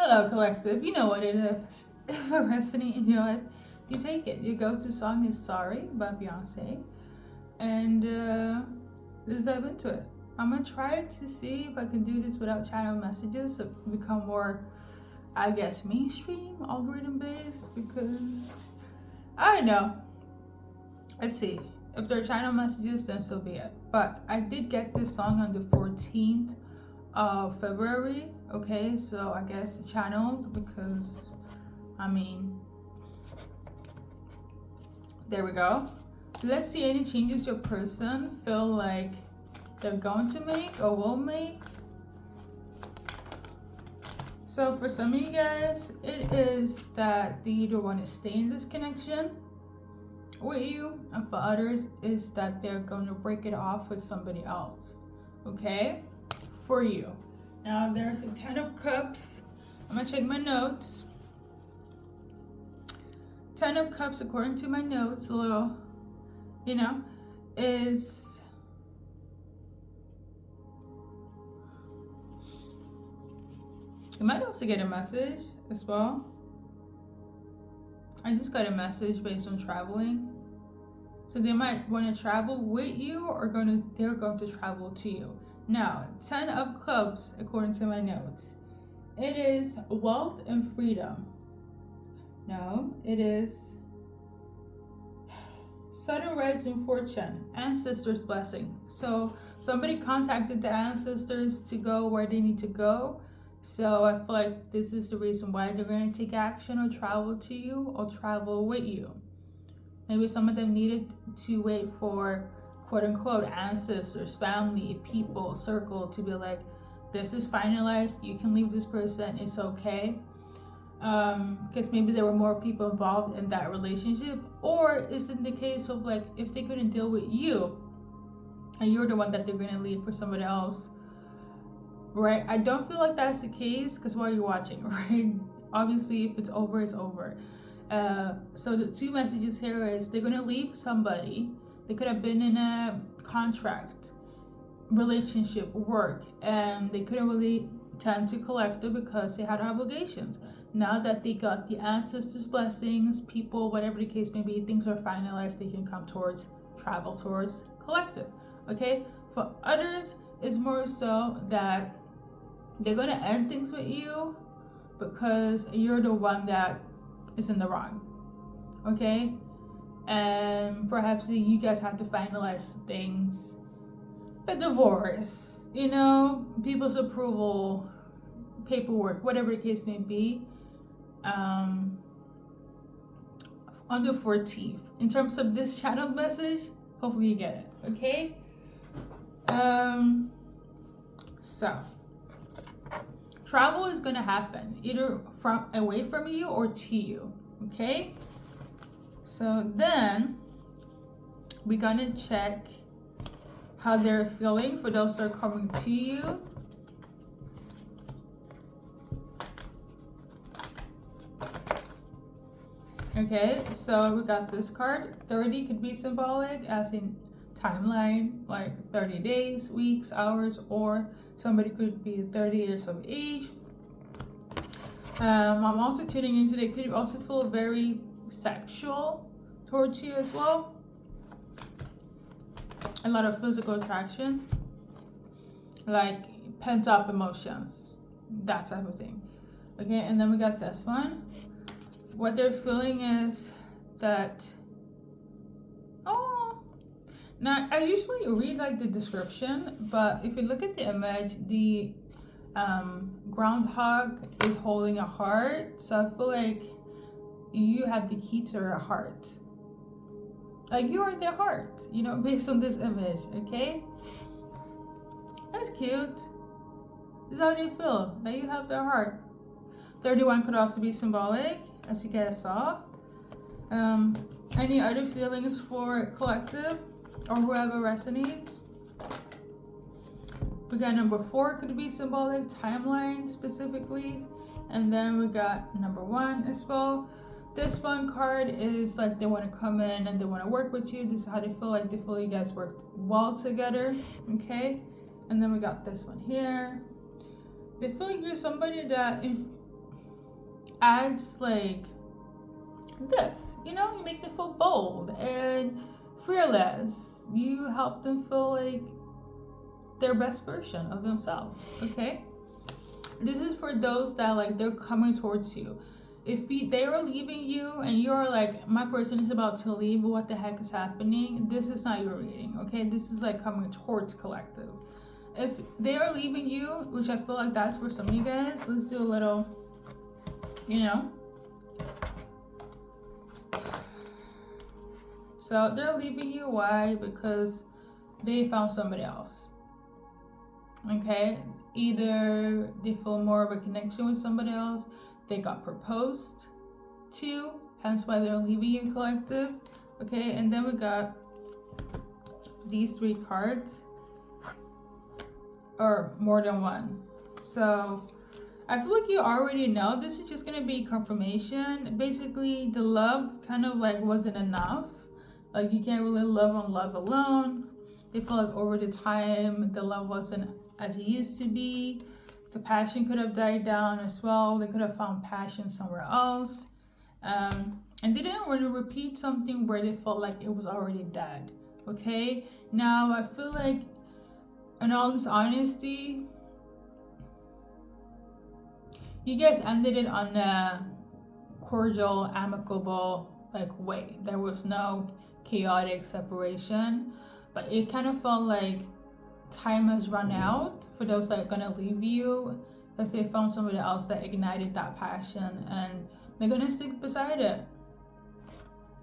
Hello, collective. You know what it is. If a resonate in your life, you take it. Your go-to song is "Sorry" by Beyonce, and let's dive into it. I'm gonna try to see if I can do this without channel messages, so it can become more, I guess, mainstream, algorithm-based. Because I don't know. Let's see. If there are channel messages, then so be it. But I did get this song on the 14th of February. Okay, so I guess channeled because I mean, there we go. So let's see any changes your person feel like they're going to make or will make. So for some of you guys, it is that they either want to stay in this connection with you, and for others is that they're going to break it off with somebody else. Okay, for you. Now there's a 10 of Cups. I'm gonna check my notes. 10 of Cups, according to my notes, a little, is you might also get a message as well. I just got a message based on traveling. So they might want to travel with you, or they're going to travel to you. Now, 10 of Clubs, according to my notes, it is wealth and freedom. No, it is sudden rise in fortune, ancestors' blessing. So somebody contacted the ancestors to go where they need to go. So I feel like this is the reason why they're going to take action or travel to you or travel with you. Maybe some of them needed to wait for quote unquote ancestors, family, people, circle to be like, this is finalized, you can leave this person, it's okay. Because maybe there were more people involved in that relationship, or it's in the case of like if they couldn't deal with you and you're the one that they're going to leave for somebody else, right? I don't feel like that's the case, because while you're watching, right, obviously if it's over, it's over. So the two messages here is they're going to leave somebody. They could have been in a contract, relationship, work, and they couldn't really tend to collect it because they had obligations. Now that they got the ancestors' blessings, people, whatever the case may be, things are finalized, they can come towards, travel towards collective. Okay? For others, it's more so that they're going to end things with you because you're the one that is in the wrong. Okay? And perhaps you guys have to finalize things. A divorce, people's approval, paperwork, whatever the case may be. On the 14th, in terms of this channeled message, hopefully you get it. Okay. So travel is gonna happen either from away from you or to you. Okay. So then we're gonna check how they're feeling for those that are coming to you. Okay, so we got this card. 30 could be symbolic as in timeline, like 30 days, weeks, hours, or somebody could be 30 years of age. I'm also tuning into, they could also feel very sexual towards you as well. A lot of physical attraction, like pent up emotions, that type of thing. Okay, and then we got this one. What they're feeling is that, now I usually read like the description, but if you look at the image, the groundhog is holding a heart. So I feel like you have the key to their heart. Like you are their heart, based on this image, okay? That's cute. This is how they feel, that you have their heart. 31 could also be symbolic, as you guys saw. Any other feelings for collective or whoever resonates? We got number 4 could be symbolic, timeline specifically. And then we got number 1 as well. This one card is like they want to come in and they want to work with you. This is how they feel, like they feel you guys worked well together. Okay. And then we got this one here. They feel like you're somebody that adds like this, you know, you make them feel bold and fearless. You help them feel like their best version of themselves. Okay, this is for those that like they're coming towards you. If they are leaving you and you're like, my person is about to leave, what the heck is happening? This is not your reading. Okay, this is like coming towards collective. If they are leaving you, which I feel like that's for some of you guys, let's do a little, you know. So they're leaving you. Why? Because they found somebody else. Okay, either they feel more of a connection with somebody else, they got proposed to, hence why they're leaving you, collective. Okay, and then we got these 3 cards, or more than one. So I feel like you already know. This is just gonna be confirmation. Basically, the love kind of like wasn't enough. Like you can't really love on love alone. They feel like over the time the love wasn't as it used to be. The passion could have died down as well. They could have found passion somewhere else. And they didn't want to repeat something where they felt like it was already dead. Okay? Now, I feel like, in all this honesty, you guys ended it on a cordial, amicable like way. There was no chaotic separation. But it kind of felt like time has run out for those that are gonna leave you, because they found somebody else that ignited that passion and they're gonna stick beside it.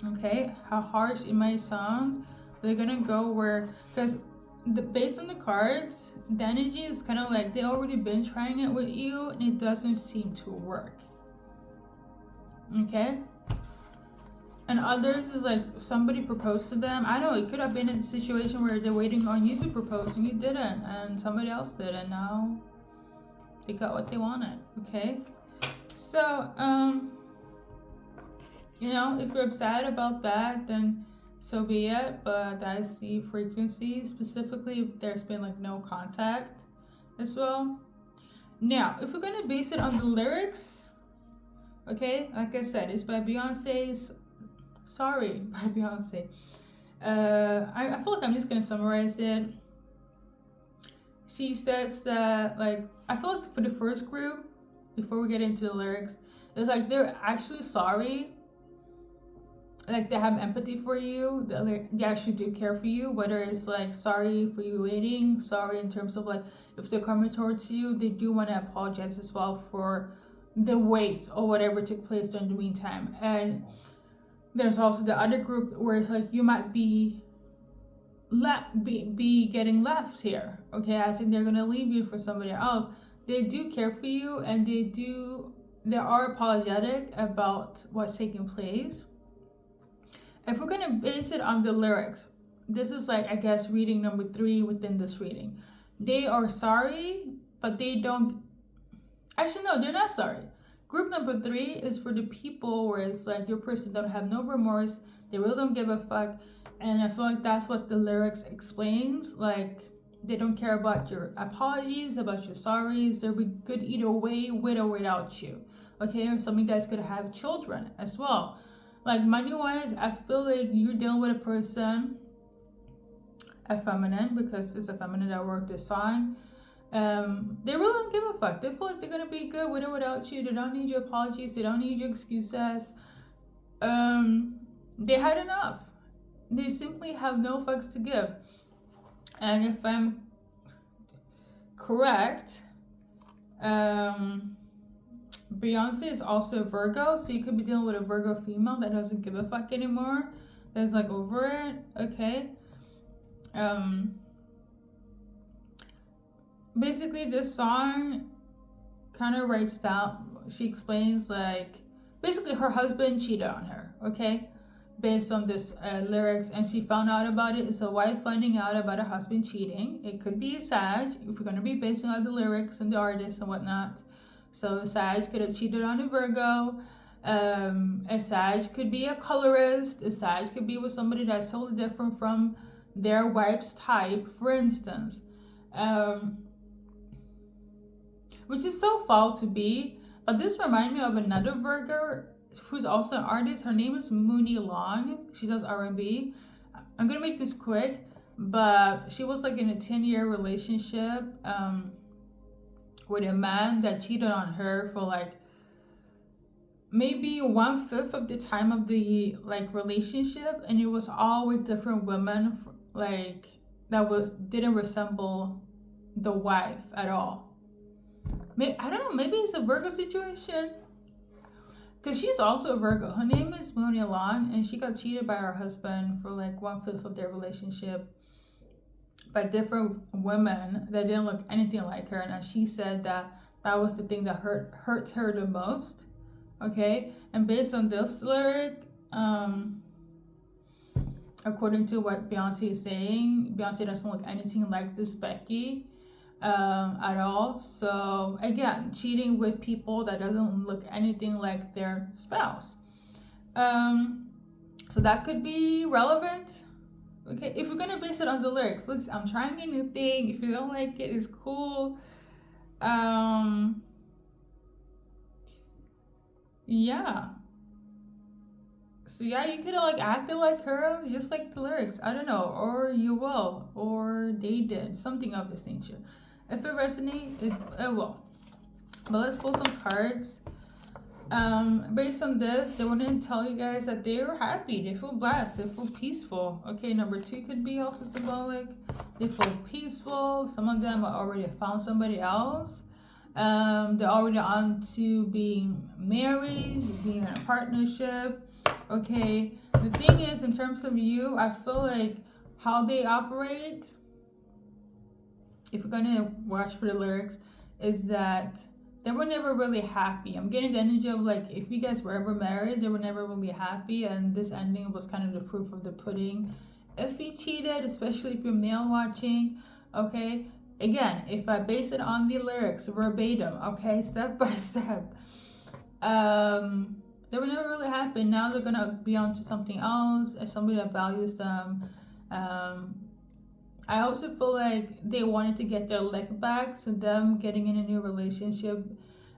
Okay, how harsh it might sound, they're gonna go where, because based on the cards, the energy is kind of like they already been trying it with you and it doesn't seem to work. Okay, and others is like somebody proposed to them. I know it could have been in a situation where they're waiting on you to propose and you didn't, and somebody else did, and now they got what they wanted. Okay, so you know, if you're upset about that, then so be it. But that's the frequency, specifically if there's been like no contact as well. Now, if we're gonna base it on the lyrics, okay, like I said, it's by Beyonce's Sorry by Beyonce. I feel like I'm just gonna summarize it. She says that, like, I feel like for the first group, before we get into the lyrics, it's like they're actually sorry. Like they have empathy for you. They actually do care for you. Whether it's like sorry for you waiting, sorry in terms of like if they're coming towards you, they do want to apologize as well for the wait or whatever took place during the meantime. And there's also the other group where it's like you might be getting left here. Okay, I think they're gonna leave you for somebody else. They do care for you and they are apologetic about what's taking place. If we're gonna base it on the lyrics, this is like, I guess, reading number 3 within this reading. They are sorry, but they don't, actually no, they're not sorry. Group number 3 is for the people where it's like your person don't have no remorse, they really don't give a fuck, and I feel like that's what the lyrics explains. Like they don't care about your apologies, about your sorries. They'll be good either way, with or without you. Okay, or some of you guys could have children as well. Like money wise, I feel like you're dealing with a person, a feminine, because it's a feminine that wrote this song. They really don't give a fuck. They feel like they're gonna be good with or without you. They don't need your apologies. They don't need your excuses. They had enough. They simply have no fucks to give. And if I'm correct, Beyonce is also a Virgo, so you could be dealing with a Virgo female that doesn't give a fuck anymore. That's like over it. Okay. Basically this song kind of writes down, she explains like basically her husband cheated on her, okay, based on this lyrics, and she found out about it. It's a wife finding out about a husband cheating. It could be a Sag if we're going to be basing on the lyrics and the artists and whatnot. So a Sag could have cheated on a Virgo. A Sag could be a colorist. A Sag could be with somebody that's totally different from their wife's type, for instance. Which is so foul to be, But this reminds me of another Virgo who's also an artist. Her name is Mooney Long. She does R&B. I'm gonna make this quick, but she was like in a 10-year relationship with a man that cheated on her for like maybe 1/5 of the time of the like relationship, and it was all with different women, like that didn't resemble the wife at all. Maybe, I don't know, maybe it's a Virgo situation, because she's also a Virgo. Her name is Mooney Long, and she got cheated by her husband for like 1/5 of their relationship by different women that didn't look anything like her. And she said that that was the thing that hurt her the most. Okay, and based on this lyric, according to what Beyonce is saying, Beyonce doesn't look anything like this Becky at all. So again, cheating with people that doesn't look anything like their spouse. So that could be relevant. Okay, if we're gonna base it on the lyrics, look, I'm trying a new thing. If you don't like it, it's cool. Yeah. So yeah, you could have like acted like her, just like the lyrics. I don't know, or you will, or they did, something of this nature. If it resonates, it will. But let's pull some cards. Based on this, they want to tell you guys that they are happy, they feel blessed, they feel peaceful. Okay, number 2 could be also symbolic. They feel peaceful. Some of them are already found somebody else. They're already on to being married, being in a partnership. Okay, the thing is, in terms of you, I feel like how they operate, if you're gonna watch for the lyrics, is that they were never really happy. I'm getting the energy of like, if you guys were ever married, they were never really happy, and this ending was kind of the proof of the pudding. If you cheated, especially if you're male watching, okay, again, if I base it on the lyrics verbatim, okay, step by step, they were never really happy. Now they're gonna be on to something else, as somebody that values them. I also feel like they wanted to get their leg back, so them getting in a new relationship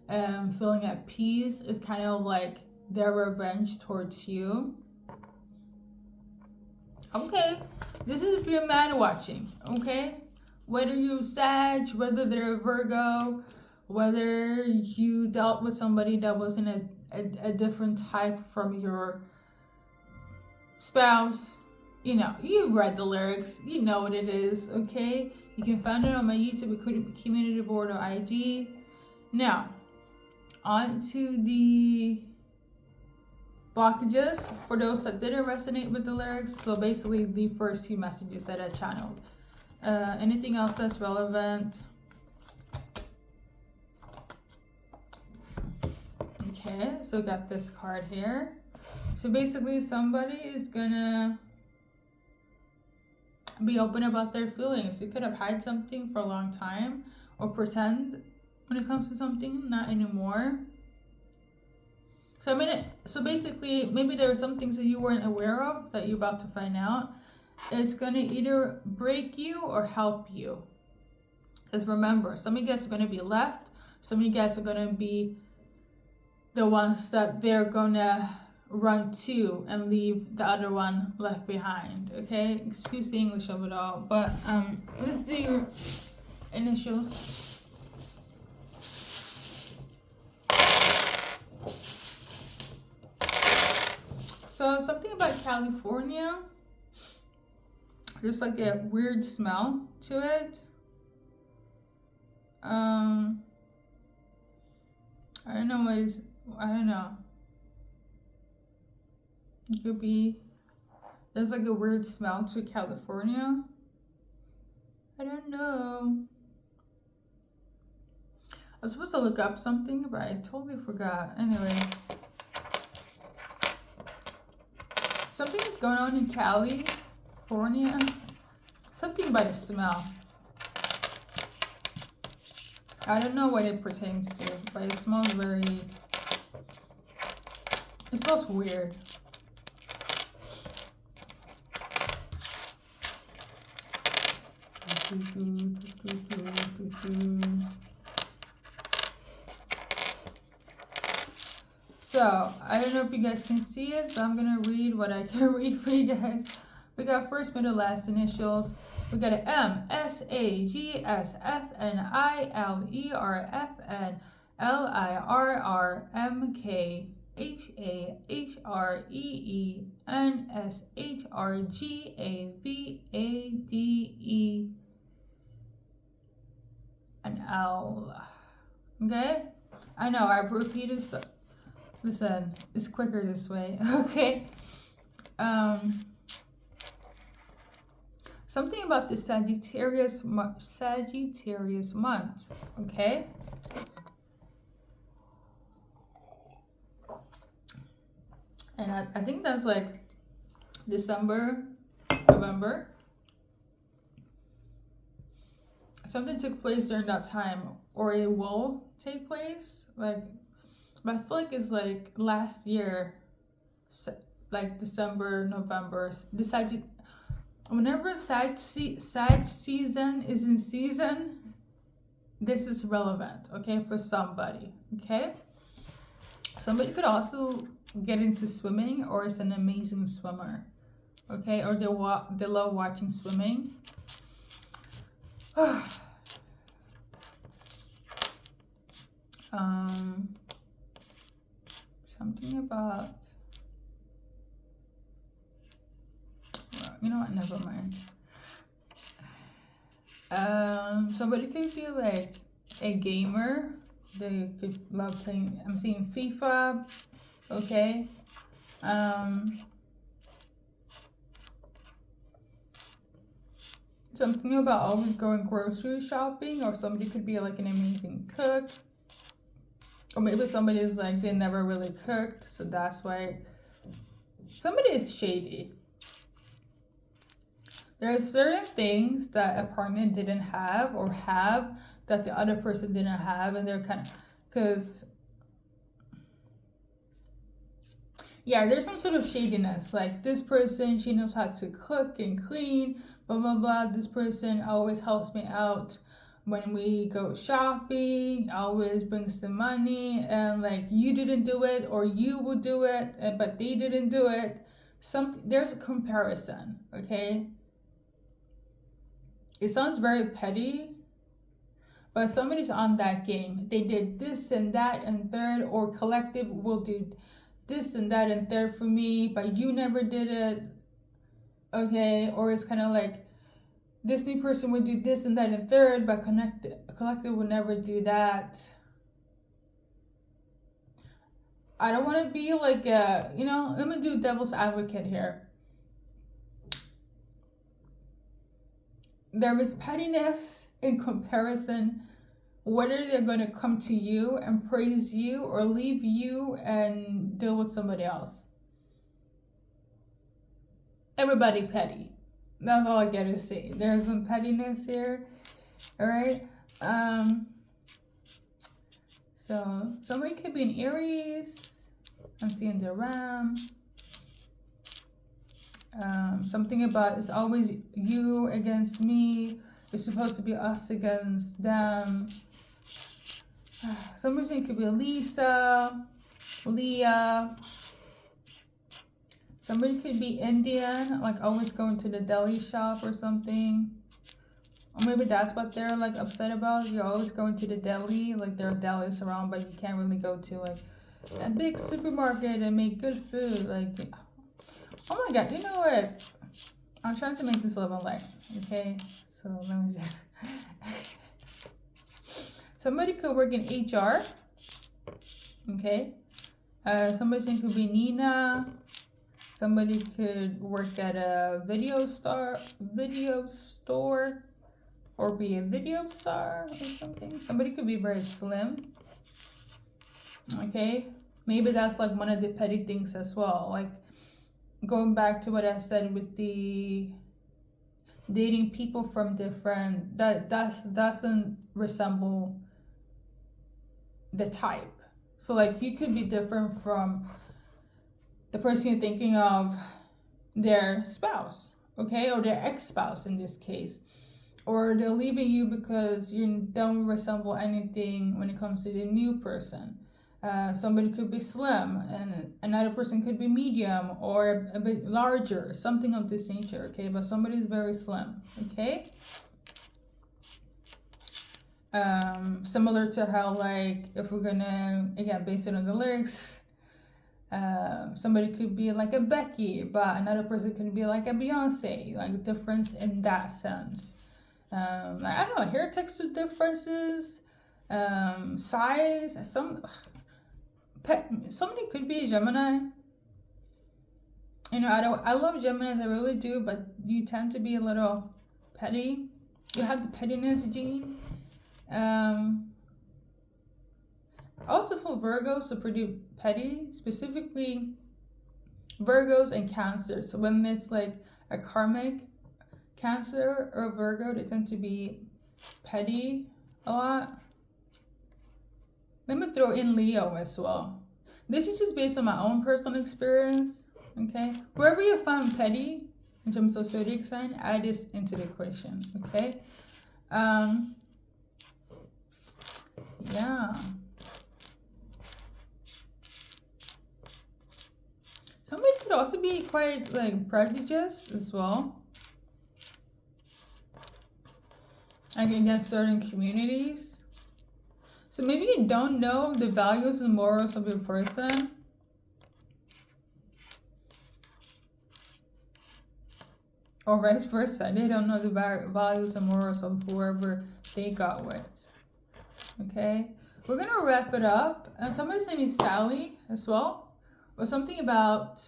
and feeling at peace is kind of like their revenge towards you. Okay, this is if you're a man watching, okay? Whether you're Sag, whether they're a Virgo, whether you dealt with somebody that was in a different type from your spouse, you know, you read the lyrics, you know what it is, okay? You can find it on my YouTube community board or IG. Now, on to the blockages for those that didn't resonate with the lyrics. So basically the first few messages that I channeled. Anything else that's relevant? Okay, so got this card here. So basically somebody is gonna be open about their feelings. You could have hide something for a long time or pretend when it comes to something, not anymore. So I mean, so basically maybe there are some things that you weren't aware of that you're about to find out. It's gonna either break you or help you. Because remember, some of you guys are gonna be left, some of you guys are gonna be the ones that they're gonna run to and leave the other one left behind. Okay, excuse the English of it all, but let's do your initials. So something about California, there's like a weird smell to it. I don't know what is, I don't know. It could be, there's like a weird smell to California. I don't know. I was supposed to look up something, but I totally forgot. Anyways. Something is going on in California. Something by the smell. I don't know what it pertains to, but it smells very, it smells weird. So I don't know if you guys can see it, so I'm gonna read what I can read for you guys. We got first, middle, last initials. We got an M, S, A, G, S, F, N, I, L, E, R, F, N, L, I, R, R, M, K, H, A, H, R, E, E, N, S, H, R, G, A, V, A, D, E, and L. Okay? I know, I've repeated so. Listen, it's quicker this way. Okay? Something about the Sagittarius month, okay? And I think that's like December, November. Something took place during that time, or it will take place. Like, but I feel like it's like last year, like December, November. Whenever Sag season is in season, this is relevant, okay, for somebody, okay? Somebody could also get into swimming, or is an amazing swimmer, okay? Or they love watching swimming. Something about, you know what, never mind. Somebody could be like a gamer. They could love playing, I'm seeing FIFA, okay? Something about always going grocery shopping, or somebody could be like an amazing cook. Or maybe somebody is like, they never really cooked, so that's why somebody is shady. There are certain things that a partner didn't have, or have, that the other person didn't have, and they're kind of, because, yeah, there's some sort of shadiness. Like, this person, she knows how to cook and clean, blah, blah, blah. This person always helps me out when we go shopping, always brings the money, and like, you didn't do it, or you will do it, but they didn't do it. There's a comparison, okay? It sounds very petty, but somebody's on that game. They did this and that and third, or collective will do this and that and third for me, but you never did it, okay? Or it's kind of like, this new person would do this and that and third, but collective would never do that. I don't want to be like a, you know, I'm gonna do devil's advocate here. There is pettiness in comparison, whether they're going to come to you and praise you, or leave you and deal with somebody else. Everybody petty. That's all I get to say. There's some pettiness here. All right. So somebody could be an Aries. I'm seeing the Ram. Something about, it's always you against me. It's supposed to be us against them. Some reason it could be Lisa, Leah. Somebody could be Indian, like always going to the deli shop or something. Or maybe that's what they're like upset about. You're always going to the deli, like there are delis around, but you can't really go to like a big supermarket and make good food. Like, oh my God, you know what? I'm trying to make this a little light, okay? So let me just... Somebody could work in HR, okay? Somebody could be Nina. Somebody could work at a video store, or be a video star or something. Somebody could be very slim, okay? Maybe that's like one of the petty things as well. Like, going back to what I said with the dating people from different, that doesn't resemble the type. So like, you could be different from the person you're thinking of, their spouse, okay, or their ex-spouse in this case, or they're leaving you because you don't resemble anything when it comes to the new person. Somebody could be slim and another person could be medium or a bit larger, something of this nature, okay? But somebody's very slim, okay? Similar to how, like, if we're gonna, again, base it on the lyrics, somebody could be like a Becky, but another person could be like a Beyonce, like difference in that sense. I don't know, hair texture differences, size, somebody could be a Gemini. You know, I love Geminis, I really do, but you tend to be a little petty. You have the pettiness gene. Also for Virgos, so pretty petty, specifically Virgos and Cancer. So when it's like a karmic Cancer or Virgo, they tend to be petty a lot. Let me throw in Leo as well. This is just based on my own personal experience, okay? Wherever you find petty in terms of zodiac sign, add this into the equation, okay? Yeah. Somebody could also be quite like prejudiced as well, like against certain communities. So maybe you don't know the values and morals of your person. Or vice versa. They don't know the values and morals of whoever they got with. Okay? We're going to wrap it up. Somebody's name is Sally as well. Or something about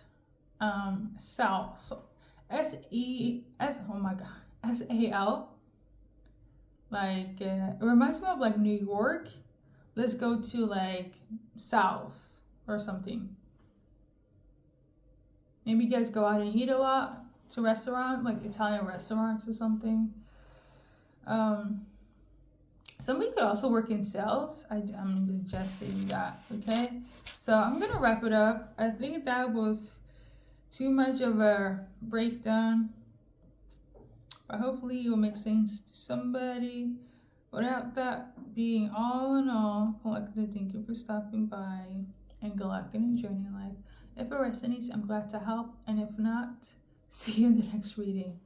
Sal. So S-E-S, oh my God. S-A-L. Like, it reminds me of like New York. Let's go to like Sal's or something. Maybe you guys go out and eat a lot to restaurant, like Italian restaurants or something. Somebody could also work in sales. I'm just saying that, okay? So I'm gonna wrap it up. I think that was too much of a breakdown, but hopefully it will make sense to somebody. Without that being all in all, collective, thank you for stopping by and good luck and enjoying life. If it resonates, I'm glad to help, and if not, see you in the next reading.